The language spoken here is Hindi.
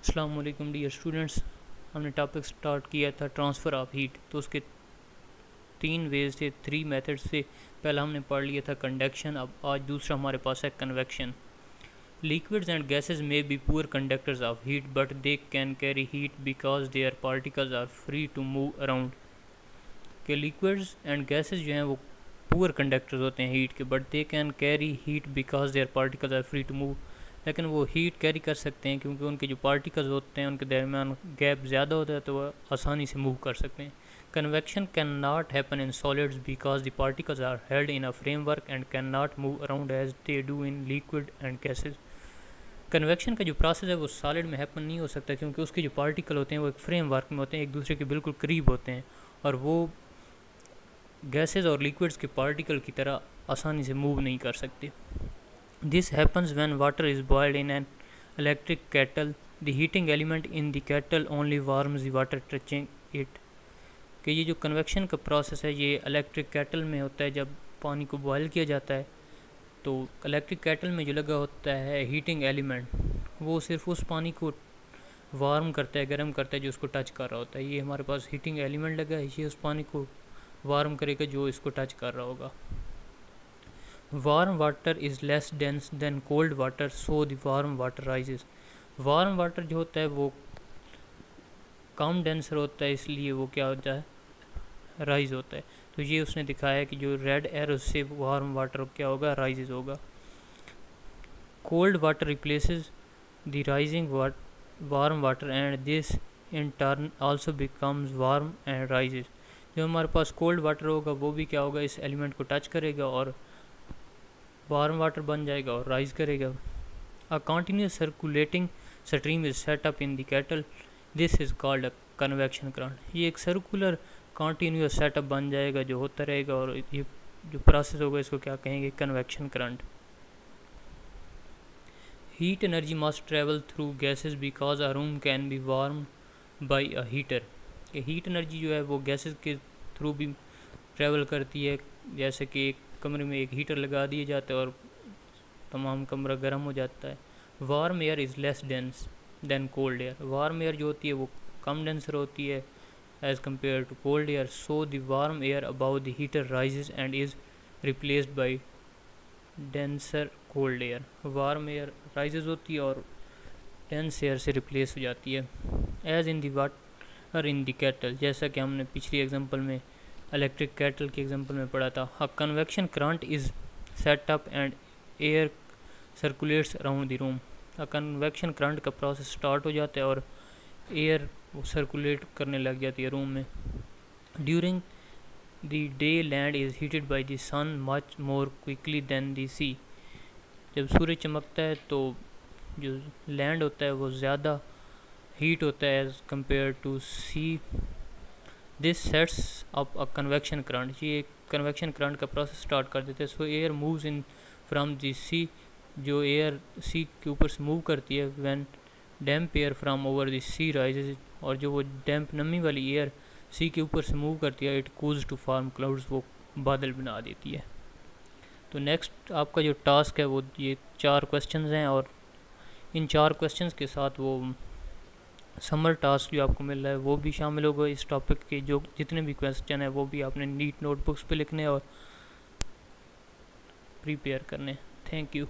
अस्सलाम वालेकुम डियर स्टूडेंट्स। हमने टॉपिक स्टार्ट किया था ट्रांसफ़र ऑफ हीट। तो उसके तीन वेज थे, थ्री मेथड्स से। पहला हमने पढ़ लिया था कंडक्शन। अब आज दूसरा हमारे पास है कन्वेक्शन। लिक्विड्स एंड गैसेस में be poor conductors of heat but they can carry heat because their particles are free to move around. के लिक्विड्स एंड गैसेस जो हैं वो पुअर कंडक्टर्स होते हैं हीट के, but they can carry heat because their particles are free to move. लेकिन वो हीट कैरी कर सकते हैं क्योंकि उनके जो पार्टिकल्स होते हैं उनके दरमियान गैप ज़्यादा होता है, तो वह आसानी से मूव कर सकते हैं। Convection cannot happen in solids because the particles are held in a framework and cannot move around as they do in liquid and gases. Convection का जो प्रोसेस है वो सॉलिड में हैपन नहीं हो सकता क्योंकि उसके जो पार्टिकल होते हैं वो एक फ्रेमवर्क में होते हैं, एक दूसरे के बिल्कुल करीब होते हैं, और वो गैसेज और लिक्विड्स के पार्टिकल की तरह आसानी से मूव नहीं कर सकते। This happens when water is boiled in an electric kettle. The heating element in the kettle only warms the water touching it. कि ये जो कन्वेक्शन का प्रोसेस है ये इलेक्ट्रिक केटल में होता है। जब पानी को बॉयल किया जाता है तो इलेक्ट्रिक केटल में जो लगा होता है हीटिंग एलिमेंट, वो सिर्फ उस पानी को वार्म करता है, गर्म करता है जो उसको टच कर रहा होता है। ये हमारे पास हीटिंग एलिमेंट लगा है, ये उस पानी को वार्म करेगा जो इसको टच कर रहा होगा। Warm water is less dense than cold water, so the warm water rises. Warm water जो होता है वो कम डेंसर होता है, इसलिए वो क्या होता है, राइज होता है। तो ये उसने दिखाया कि जो रेड एरो से वार्म वाटर क्या होगा, राइजेज होगा। Cold water replaces the rising warm water and this in turn also becomes warm and rises. जो हमारे पास कोल्ड वाटर होगा वो भी क्या होगा, इस एलिमेंट को टच करेगा और वार्म वाटर बन जाएगा और राइज करेगा। A continuous circulating stream is set up in the kettle, this is called a convection current. ये एक सर्कुलर कंटिन्यूस सेटअप बन जाएगा जो होता रहेगा, और ये जो प्रोसेस होगा इसको क्या कहेंगे, convection current. Heat energy must travel through gases because a room can be warm by a heater. Heat energy जो है वो गैसेस के थ्रू भी ट्रेवल करती है। जैसे कि एक कमरे में एक हीटर लगा दिया जाता है और तमाम कमरा गर्म हो जाता है। Warm air is less dense than cold air. Warm air जो होती है वो कम डेंसर होती है as compare to cold air, so the warm air above the heater rises and is replaced by denser cold air. Warm air rises होती है और डेंस एयर से रिप्लेस हो जाती है। As in the water in the kettle, जैसा कि हमने पिछली एग्जांपल में इलेक्ट्रिक केटल के एग्जांपल में पढ़ा था। अ convection current is set up and air circulates around the room. A convection current का प्रोसेस स्टार्ट हो जाता है और एयर सर्कुलेट करने लग जाती है रूम में। During the day land is heated by the sun much more quickly than the sea. जब सूरज चमकता है तो जो लैंड होता है वो ज़्यादा हीट होता है as compare to sea. This sets up a convection current. ये कन्वेक्शन करंट का प्रोसेस स्टार्ट कर देते हैं। So air moves in from the sea, जो एयर सी के ऊपर से मूव करती है। When damp air from over the sea rises, और जो वो डैम्प नमी वाली एयर सी के ऊपर से मूव करती है, it cools to form clouds, वो बादल बना देती है। तो नेक्स्ट आपका जो टास्क है वो ये 4 क्वेश्चंस हैं, और इन 4 क्वेश्चंस के साथ वो समर टास्क जो आपको मिल रहा है वो भी शामिल होगा इस टॉपिक के। जो जितने भी क्वेश्चन है वो भी आपने नीट नोटबुक्स पे लिखने और प्रिपेयर करने। Thank you.